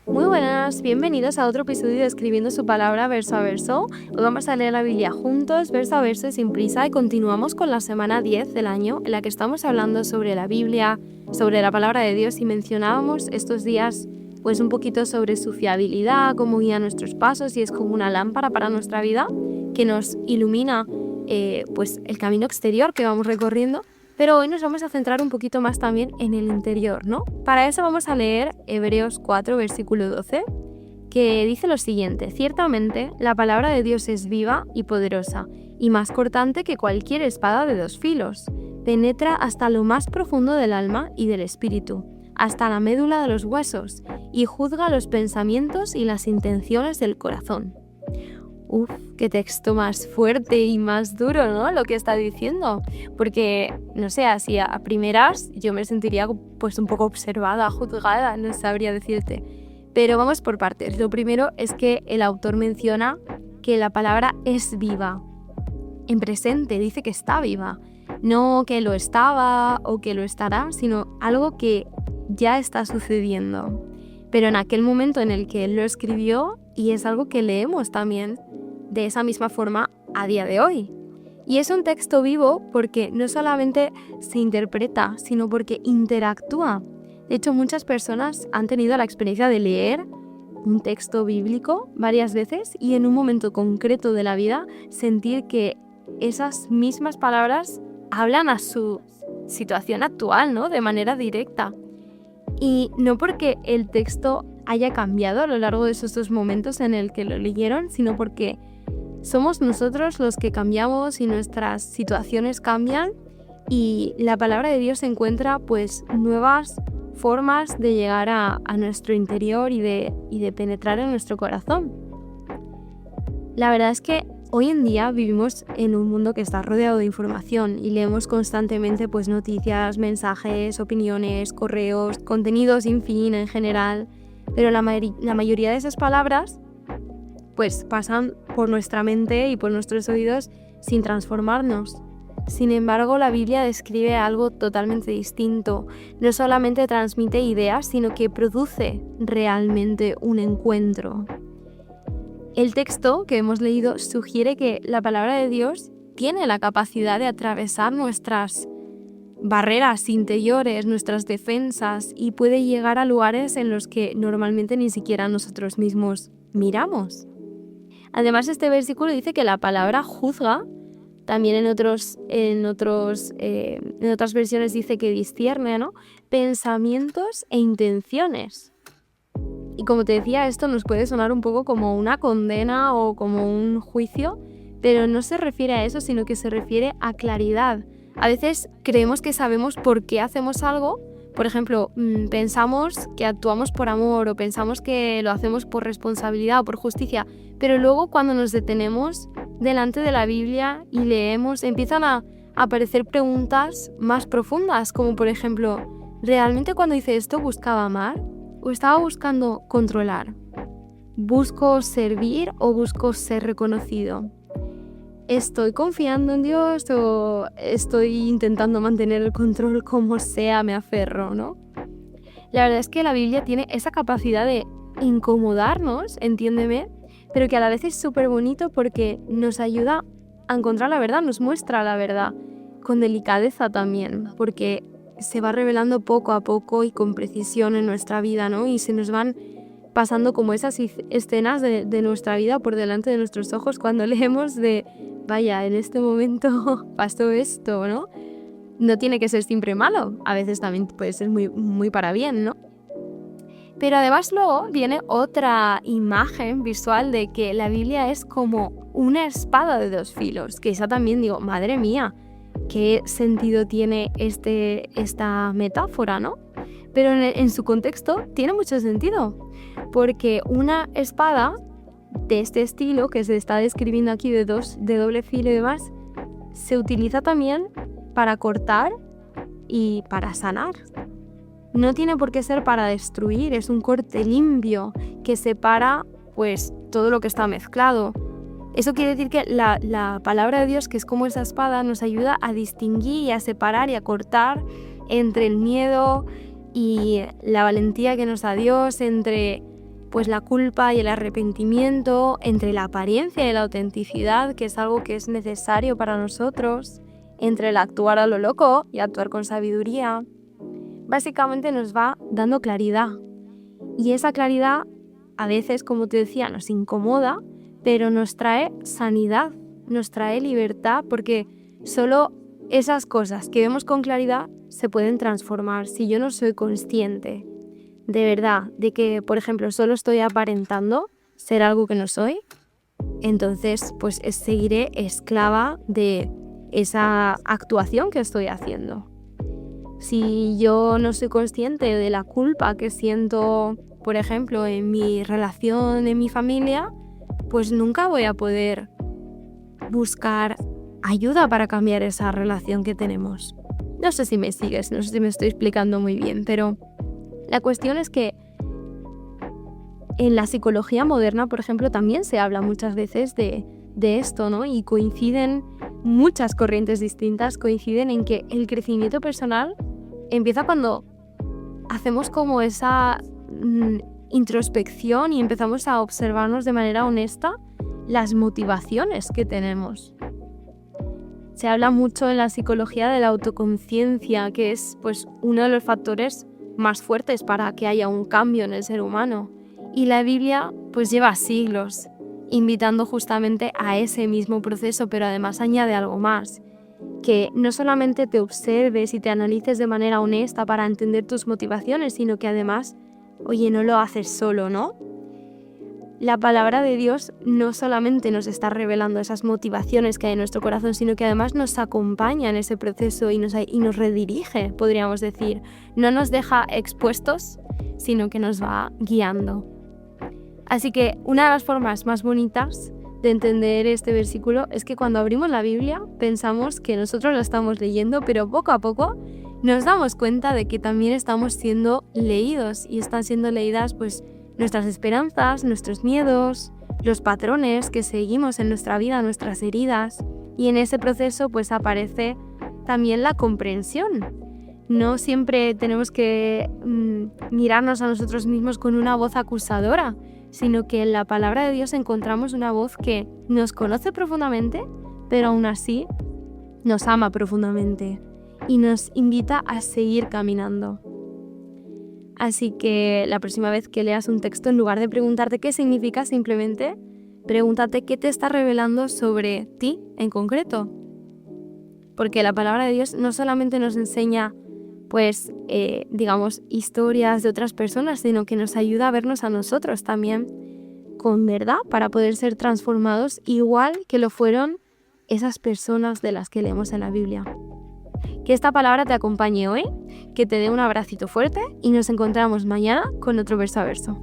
Muy buenas, bienvenidos a otro episodio de Escribiendo su palabra verso a verso. Hoy vamos a leer la Biblia juntos, verso a verso y sin prisa, y continuamos con la semana 10 del año, en la que estamos hablando sobre la Biblia, sobre la palabra de Dios, y mencionábamos estos días pues un poquito sobre su fiabilidad, cómo guía nuestros pasos, y es como una lámpara para nuestra vida que nos ilumina pues el camino exterior que vamos recorriendo. Pero hoy nos vamos a centrar un poquito más también en el interior, ¿no? Para eso vamos a leer Hebreos 4, versículo 12, que dice lo siguiente: ciertamente la palabra de Dios es viva y poderosa, y más cortante que cualquier espada de dos filos. Penetra hasta lo más profundo del alma y del espíritu, hasta la médula de los huesos, y juzga los pensamientos y las intenciones del corazón. Uf, qué texto más fuerte y más duro, ¿no? Lo que está diciendo. Porque, no sé, así a primeras yo me sentiría pues un poco observada, juzgada, no sabría decirte. Pero vamos por partes. Lo primero es que el autor menciona que la palabra es viva. En presente, dice que está viva. No que lo estaba o que lo estará, sino algo que ya está sucediendo. Pero en aquel momento en el que él lo escribió, y es algo que leemos también de esa misma forma a día de hoy. Y es un texto vivo porque no solamente se interpreta, sino porque interactúa. De hecho, muchas personas han tenido la experiencia de leer un texto bíblico varias veces y en un momento concreto de la vida sentir que esas mismas palabras hablan a su situación actual, ¿no? De manera directa. Y no porque el texto haya cambiado a lo largo de esos dos momentos en el que lo leyeron, sino porque somos nosotros los que cambiamos y nuestras situaciones cambian, y la palabra de Dios encuentra pues nuevas formas de llegar a nuestro interior y de penetrar en nuestro corazón. La verdad es que hoy en día vivimos en un mundo que está rodeado de información y leemos constantemente pues noticias, mensajes, opiniones, correos, contenidos sin fin en general, pero la mayoría de esas palabras pues pasan por nuestra mente y por nuestros oídos sin transformarnos. Sin embargo, la Biblia describe algo totalmente distinto. No solamente transmite ideas, sino que produce realmente un encuentro. El texto que hemos leído sugiere que la palabra de Dios tiene la capacidad de atravesar nuestras barreras interiores, nuestras defensas, y puede llegar a lugares en los que normalmente ni siquiera nosotros mismos miramos. Además, este versículo dice que la palabra juzga. También en otras versiones dice que discierne, ¿no? Pensamientos e intenciones. Y como te decía, esto nos puede sonar un poco como una condena o como un juicio, pero no se refiere a eso, sino que se refiere a claridad. A veces creemos que sabemos por qué hacemos algo. Por ejemplo, pensamos que actuamos por amor, o pensamos que lo hacemos por responsabilidad o por justicia, pero luego cuando nos detenemos delante de la Biblia y leemos, empiezan a aparecer preguntas más profundas, como por ejemplo, ¿realmente cuando hice esto buscaba amar o estaba buscando controlar? ¿Busco servir o busco ser reconocido? ¿Estoy confiando en Dios o estoy intentando mantener el control como sea, me aferro, ¿no? La verdad es que la Biblia tiene esa capacidad de incomodarnos, entiéndeme, pero que a la vez es súper bonito porque nos ayuda a encontrar la verdad, nos muestra la verdad, con delicadeza también, porque se va revelando poco a poco y con precisión en nuestra vida, ¿no? Y se nos van pasando como esas escenas de nuestra vida por delante de nuestros ojos cuando leemos de, vaya, en este momento pasó esto, ¿no? No tiene que ser siempre malo, a veces también puede ser muy, muy para bien, ¿no? Pero además luego viene otra imagen visual de que la Biblia es como una espada de dos filos, que esa también digo, madre mía, ¿qué sentido tiene esta metáfora, no? Pero en su contexto tiene mucho sentido, porque una espada de este estilo que se está describiendo aquí de doble filo y demás, se utiliza también para cortar y para sanar. No tiene por qué ser para destruir, es un corte limpio que separa pues todo lo que está mezclado. Eso quiere decir que la palabra de Dios, que es como esa espada, nos ayuda a distinguir y a separar y a cortar entre el miedo y la valentía que nos da Dios, entre pues la culpa y el arrepentimiento, entre la apariencia y la autenticidad, que es algo que es necesario para nosotros, entre el actuar a lo loco y actuar con sabiduría. Básicamente nos va dando claridad. Y esa claridad a veces, como te decía, nos incomoda, pero nos trae sanidad, nos trae libertad, porque solo esas cosas que vemos con claridad se pueden transformar. Si yo no soy consciente de verdad de que, por ejemplo, solo estoy aparentando ser algo que no soy, entonces pues seguiré esclava de esa actuación que estoy haciendo. Si yo no soy consciente de la culpa que siento, por ejemplo, en mi relación, en mi familia, pues nunca voy a poder buscar ayuda para cambiar esa relación que tenemos. No sé si me sigues, no sé si me estoy explicando muy bien, pero la cuestión es que en la psicología moderna, por ejemplo, también se habla muchas veces de esto, ¿no? Y coinciden muchas corrientes distintas, coinciden en que el crecimiento personal empieza cuando hacemos como esa introspección y empezamos a observarnos de manera honesta las motivaciones que tenemos. Se habla mucho en la psicología de la autoconciencia, que es pues uno de los factores más fuertes para que haya un cambio en el ser humano. Y la Biblia pues lleva siglos invitando justamente a ese mismo proceso, pero además añade algo más, que no solamente te observes y te analices de manera honesta para entender tus motivaciones, sino que además, oye, no lo haces solo, ¿no? La palabra de Dios no solamente nos está revelando esas motivaciones que hay en nuestro corazón, sino que además nos acompaña en ese proceso y nos redirige, podríamos decir. No nos deja expuestos, sino que nos va guiando. Así que una de las formas más bonitas de entender este versículo es que cuando abrimos la Biblia pensamos que nosotros lo estamos leyendo, pero poco a poco nos damos cuenta de que también estamos siendo leídos y están siendo leídas pues nuestras esperanzas, nuestros miedos, los patrones que seguimos en nuestra vida, nuestras heridas, y en ese proceso pues aparece también la comprensión. No siempre tenemos que mirarnos a nosotros mismos con una voz acusadora, sino que en la palabra de Dios encontramos una voz que nos conoce profundamente, pero aún así nos ama profundamente y nos invita a seguir caminando. Así que la próxima vez que leas un texto, en lugar de preguntarte qué significa, simplemente pregúntate qué te está revelando sobre ti en concreto. Porque la palabra de Dios no solamente nos enseña pues, historias de otras personas, sino que nos ayuda a vernos a nosotros también con verdad para poder ser transformados igual que lo fueron esas personas de las que leemos en la Biblia. Que esta palabra te acompañe hoy, que te dé un abracito fuerte y nos encontramos mañana con otro verso a verso.